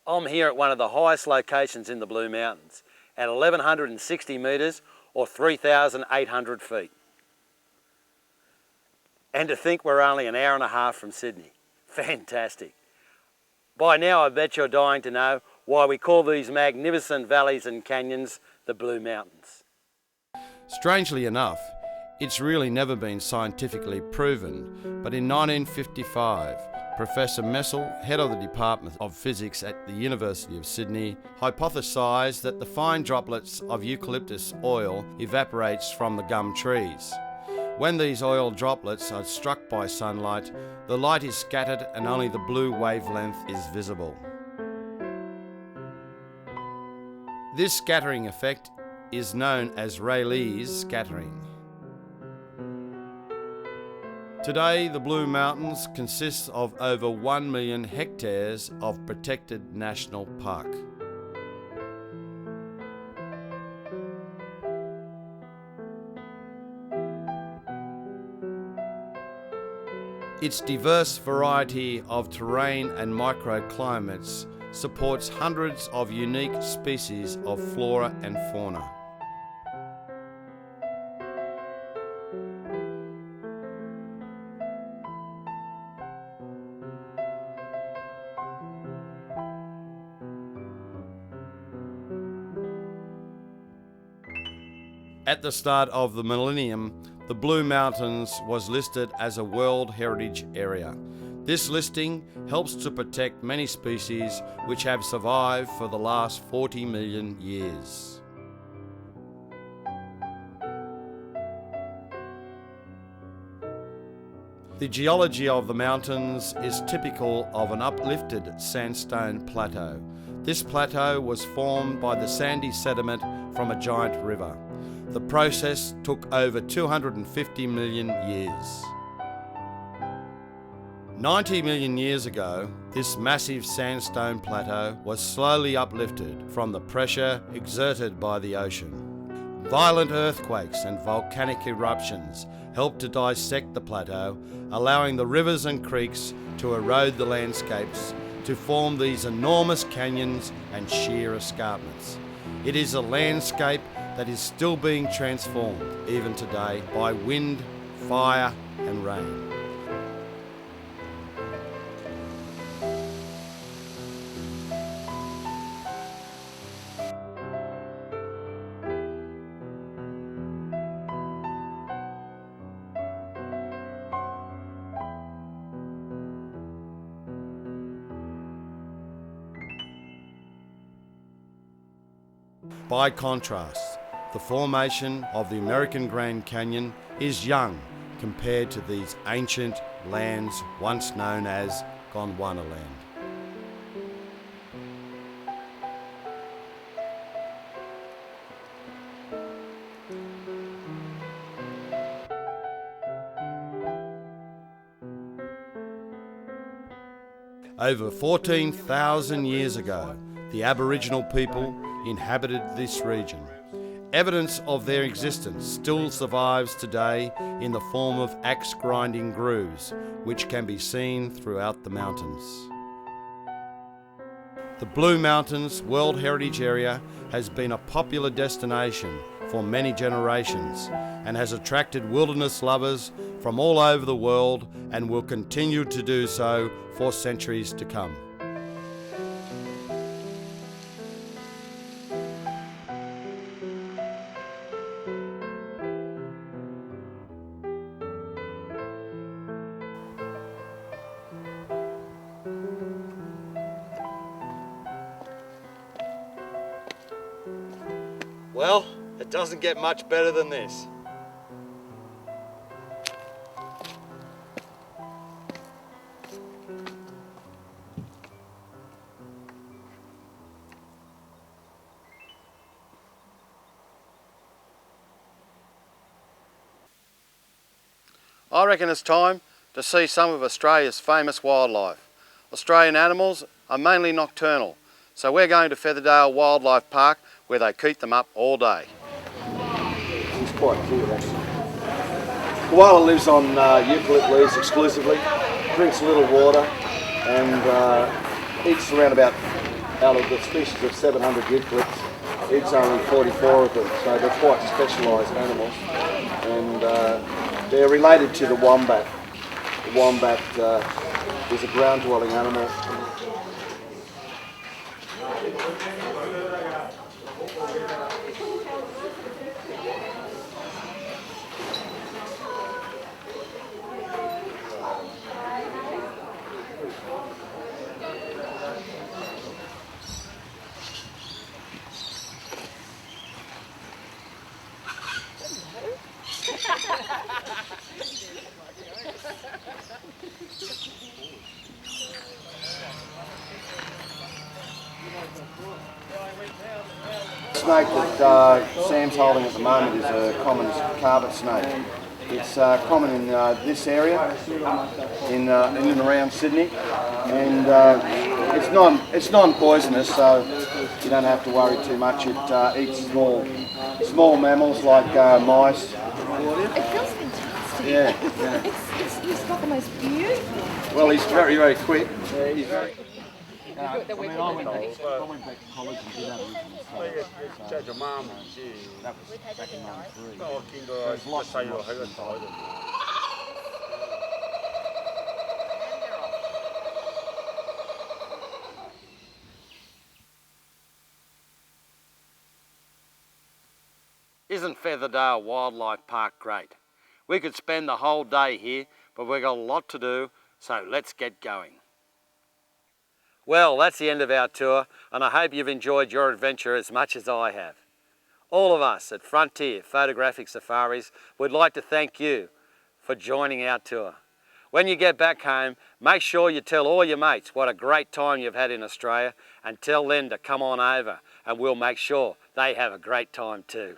I'm here at one of the highest locations in the Blue Mountains at 1,160 metres or 3,800 feet. And to think we're only an hour and a half from Sydney. Fantastic. By now I bet you're dying to know why we call these magnificent valleys and canyons the Blue Mountains. Strangely enough, it's really never been scientifically proven, but in 1955, Professor Messel, head of the Department of Physics at the University of Sydney, hypothesised that the fine droplets of eucalyptus oil evaporates from the gum trees. When these oil droplets are struck by sunlight, the light is scattered and only the blue wavelength is visible. This scattering effect is known as Rayleigh's scattering. Today, the Blue Mountains consists of over 1 million hectares of protected national park. Its diverse variety of terrain and microclimates supports hundreds of unique species of flora and fauna. At the start of the millennium, the Blue Mountains was listed as a World Heritage Area. This listing helps to protect many species which have survived for the last 40 million years. The geology of the mountains is typical of an uplifted sandstone plateau. This plateau was formed by the sandy sediment from a giant river. The process took over 250 million years. 90 million years ago, this massive sandstone plateau was slowly uplifted from the pressure exerted by the ocean. Violent earthquakes and volcanic eruptions helped to dissect the plateau, allowing the rivers and creeks to erode the landscapes to form these enormous canyons and sheer escarpments. It is a landscape that is still being transformed even today by wind, fire and rain. By contrast, the formation of the American Grand Canyon is young compared to these ancient lands once known as Gondwanaland. Over 14,000 years ago, the Aboriginal people inhabited this region. Evidence of their existence still survives today in the form of axe-grinding grooves, which can be seen throughout the mountains. The Blue Mountains World Heritage Area has been a popular destination for many generations and has attracted wilderness lovers from all over the world and will continue to do so for centuries to come. Well, it doesn't get much better than this. I reckon it's time to see some of Australia's famous wildlife. Australian animals are mainly nocturnal, so we're going to Featherdale Wildlife Park where they keep them up all day. He's quite cute actually. Koala lives on eucalypt leaves exclusively, drinks a little water and eats around about out of the species of 700 eucalypts, it's only 44 of them, so they're quite specialised animals, and they're related to the wombat. The wombat is a ground-dwelling animal. The snake that Sam's holding at the moment is a common carpet snake. It's common in this area, in and around Sydney, and it's non-poisonous, so you don't have to worry too much. It eats small mammals like mice. It feels fantastic. Yeah. He's got the most beautiful. Well, he's very, very quick. Yeah, he's very. I went back to college and did that originally. That was back in '93. There's lots and lots inside. Isn't Featherdale Wildlife Park great? We could spend the whole day here, but we've got a lot to do, so let's get going. Well, that's the end of our tour, and I hope you've enjoyed your adventure as much as I have. All of us at Frontier Photographic Safaris would like to thank you for joining our tour. When you get back home, make sure you tell all your mates what a great time you've had in Australia, and tell them to come on over, and we'll make sure they have a great time too.